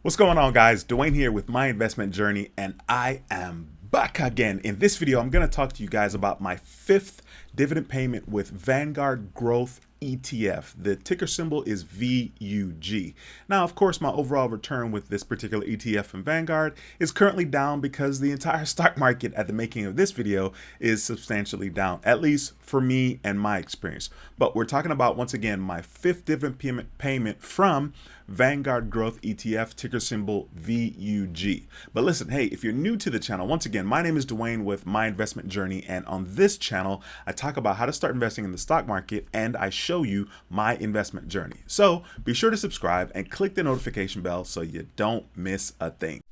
What's going on, guys? Dwayne here with My Investment Journey, and I am back again. In this video, I'm going to talk to you guys about my fifth dividend payment with Vanguard Growth ETF. The ticker symbol is VUG. Now, of course, my overall return with this particular ETF from Vanguard is currently down because the entire stock market at the making of this video is substantially down, at least for me and my experience. But we're talking about, once again, my fifth dividend payment from Vanguard Growth ETF, ticker symbol VUG. But listen, hey, if you're new to the channel, once again, my name is Dwayne with My Investment Journey, and on this channel, I talk about how to start investing in the stock market, and I show you my investment journey. So be sure to subscribe and click the notification bell so you don't miss a thing.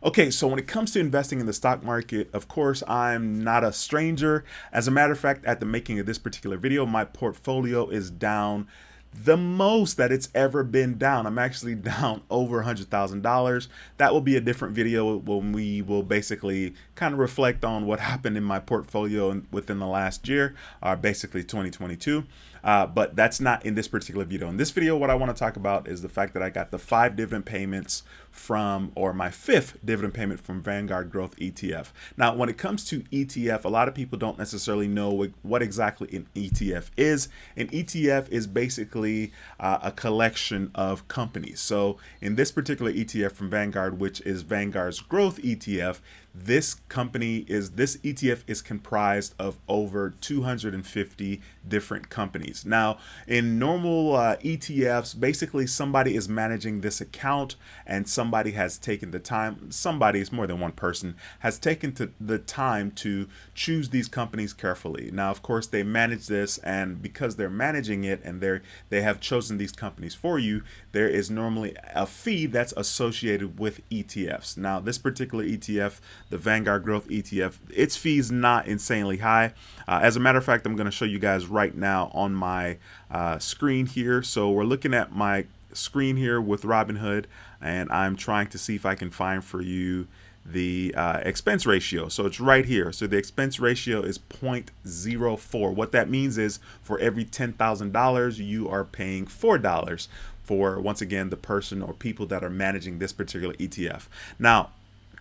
Okay, so when it comes to investing in the stock market, of course, I'm not a stranger. As a matter of fact, at the making of this particular video, my portfolio is down the most that it's ever been down. I'm actually down over $100,000. That will be a different video when we will basically kind of reflect on what happened in my portfolio within the last year, basically 2022. But that's not in this particular video. In this video, what I want to talk about is the fact that I got the five dividend payments from, or my fifth dividend payment from Vanguard Growth ETF. Now, when it comes to ETF, a lot of people don't necessarily know what exactly an ETF is. An ETF is basically a collection of companies. So in this particular ETF from Vanguard, which is Vanguard's Growth ETF, this ETF is comprised of over 250 different companies. Now, in normal ETFs, basically somebody is managing this account, and somebody has taken the time, somebody, is more than one person, has taken the time to choose these companies carefully. Now, of course, they manage this, and because they're managing it and they have chosen these companies for you, there is normally a fee that's associated with ETFs. Now, this particular ETF, the Vanguard Growth ETF, its fee is not insanely high. As a matter of fact, I'm going to show you guys right now on my screen here. So we're looking at my screen here with Robinhood, and I'm trying to see if I can find for you the expense ratio. So it's right here. So the expense ratio is 0.04. What that means is for every $10,000, you are paying $4 for, once again, the person or people that are managing this particular ETF. Now,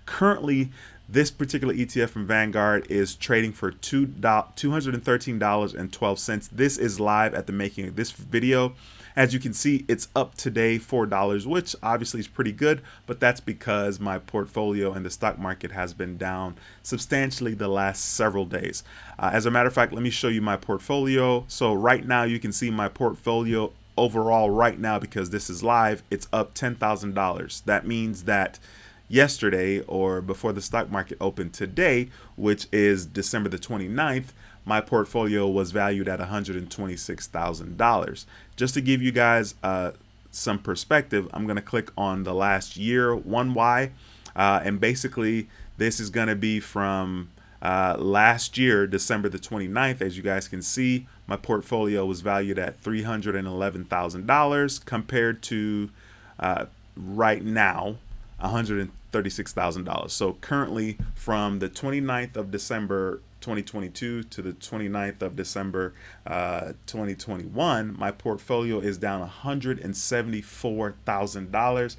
currently, this particular ETF from Vanguard is trading for $213.12. This is live at the making of this video. As you can see, it's up today $4, which obviously is pretty good, but that's because my portfolio in the stock market has been down substantially the last several days. As a matter of fact, let me show you my portfolio. So right now you can see my portfolio overall right now, because this is live, it's up $10,000. That means that yesterday, or before the stock market opened today, which is December the 29th, my portfolio was valued at $126,000. Just to give you guys some perspective, I'm going to click on the last year, 1Y, and basically this is going to be from last year, December the 29th. As you guys can see, my portfolio was valued at $311,000 compared to right now $136,000. So currently, from the 29th of December 2022 to the 29th of December 2021, my portfolio is down $174,000.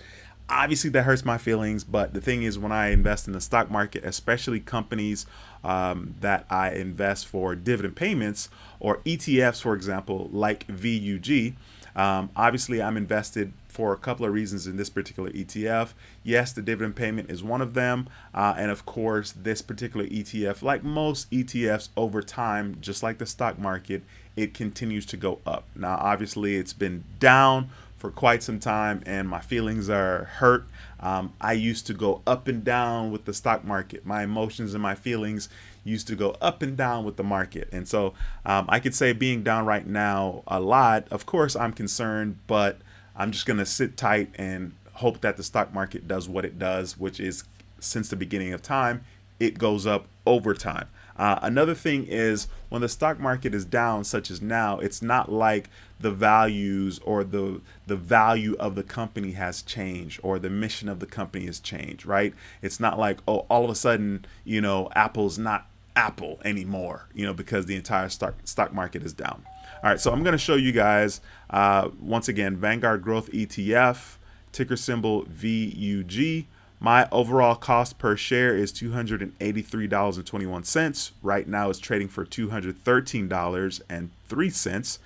Obviously, that hurts my feelings, but the thing is, when I invest in the stock market, especially companies that I invest for dividend payments, or ETFs, for example, like VUG, obviously I'm invested for a couple of reasons in this particular ETF. Yes, the dividend payment is one of them. And of course, this particular ETF, like most ETFs over time, just like the stock market, it continues to go up. Now, obviously, it's been down for quite some time, and my feelings are hurt. I used to go up and down with the stock market. My emotions and my feelings used to go up and down with the market. And so I could say being down right now a lot. Of course, I'm concerned, but I'm just going to sit tight and hope that the stock market does what it does, which is, since the beginning of time, it goes up over time. Another thing is, when the stock market is down, such as now, it's not like the values or the value of the company has changed, or the mission of the company has changed, right? It's not like, oh, all of a sudden, Apple's not Apple anymore, because the entire stock market is down. All right, so I'm going to show you guys once again Vanguard Growth ETF, ticker symbol VUG. My overall cost per share is $283.21. Right now it's trading for $213.03.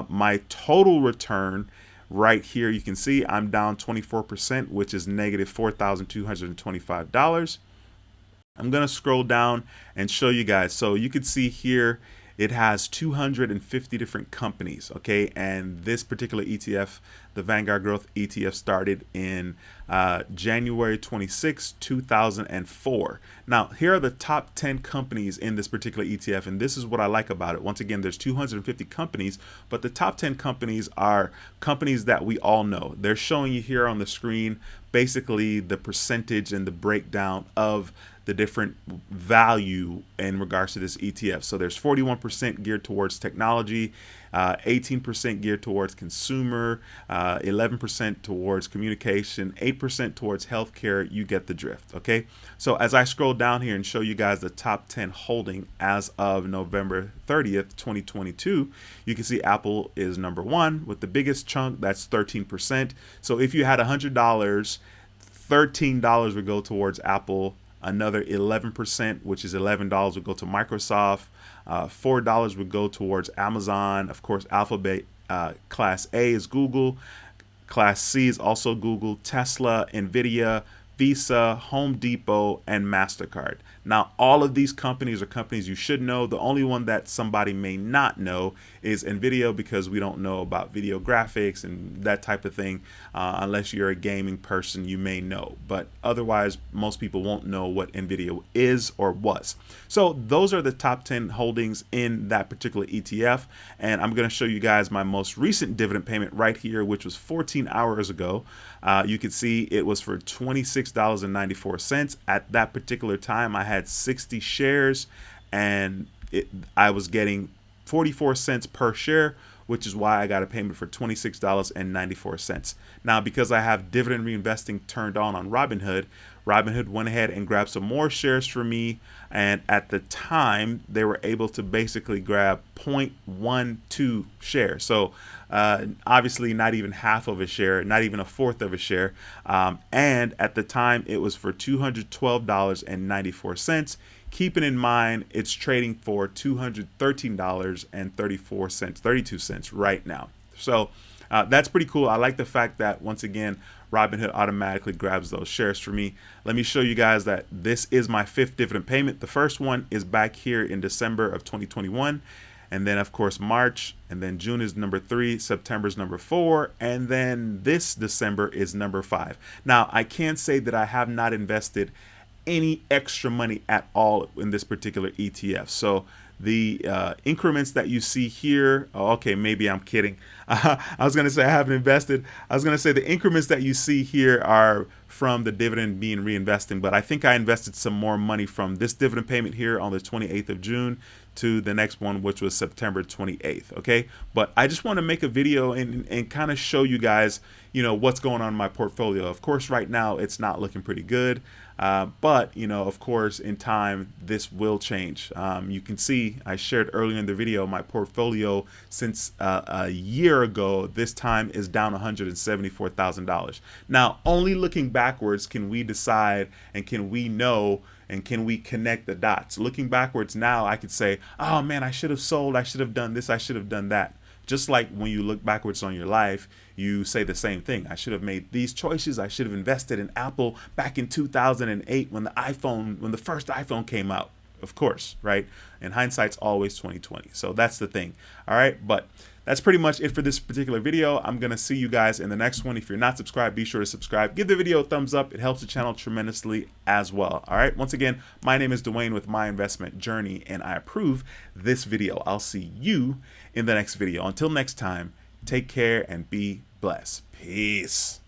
My total return right here, you can see I'm down 24%, which is negative $4,225. I'm going to scroll down and show you guys. So you can see here it has 250 different companies, okay? And this particular ETF, the Vanguard Growth ETF, started in January 26, 2004. Now, here are the top 10 companies in this particular ETF, and this is what I like about it. Once again, there's 250 companies, but the top 10 companies are companies that we all know. They're showing you here on the screen basically the percentage and the breakdown of the different value in regards to this ETF. So there's 41% geared towards technology, 18% geared towards consumer, 11% towards communication, 8% towards healthcare. You get the drift, okay? So as I scroll down here and show you guys the top 10 holding as of November 30th, 2022, you can see Apple is number one with the biggest chunk. That's 13%. So if you had $100, $13 would go towards Apple. Another 11%, which is $11, would go to Microsoft. $4 would go towards Amazon. Of course, Alphabet. Class A is Google. Class C is also Google. Tesla, Nvidia, Visa, Home Depot, and MasterCard. Now, all of these companies are companies you should know. The only one that somebody may not know is Nvidia, because we don't know about video graphics and that type of thing. Unless you're a gaming person, you may know. But otherwise, most people won't know what Nvidia is or was. So those are the top 10 holdings in that particular ETF. And I'm going to show you guys my most recent dividend payment right here, which was 14 hours ago. You can see it was for $26.94. At that particular time, I had 60 shares, and I was getting 44 cents per share, which is why I got a payment for $26.94. Now, because I have dividend reinvesting turned on Robinhood, Robinhood went ahead and grabbed some more shares for me, and at the time they were able to basically grab 0.12 shares. So obviously not even half of a share, not even a fourth of a share, and at the time it was for $212.94. Keeping in mind it's trading for $213.32 right now. So that's pretty cool. I like the fact that, once again, Robinhood automatically grabs those shares for me. Let me show you guys that this is my 5th dividend payment. The first one is back here in December of 2021. And then, of course, March, and then June is number 3, September is number 4, and then this December is number 5. Now, I can say that I have not invested any extra money at all in this particular ETF. So the increments that you see here, okay, maybe I'm kidding. I was going to say I haven't invested. I was going to say the increments that you see here are from the dividend being reinvesting, but I think I invested some more money from this dividend payment here on the 28th of June to the next one, which was September 28th. Okay, but I just want to make a video and kind of show you guys, you know, what's going on in my portfolio. Of course, right now it's not looking pretty good, but you know, of course, in time this will change. You can see I shared earlier in the video my portfolio since a year ago. This time is down $174,000. Now, only looking backwards can we decide, and can we know, and can we connect the dots. Looking backwards now, I could say, oh man, I should have sold, I should have done this, I should have done that. Just like when you look backwards on your life, you say the same thing. I should have made these choices. I should have invested in Apple back in 2008 when the first iPhone came out. Of course, right? And hindsight's always 2020. So that's the thing. All right, but that's pretty much it for this particular video. I'm gonna see you guys in the next one. If you're not subscribed, be sure to subscribe. Give the video a thumbs up. It helps the channel tremendously as well. All right, once again, my name is Dwayne with My Investment Journey, and I approve this video. I'll see you in the next video. Until next time, take care and be blessed. Peace.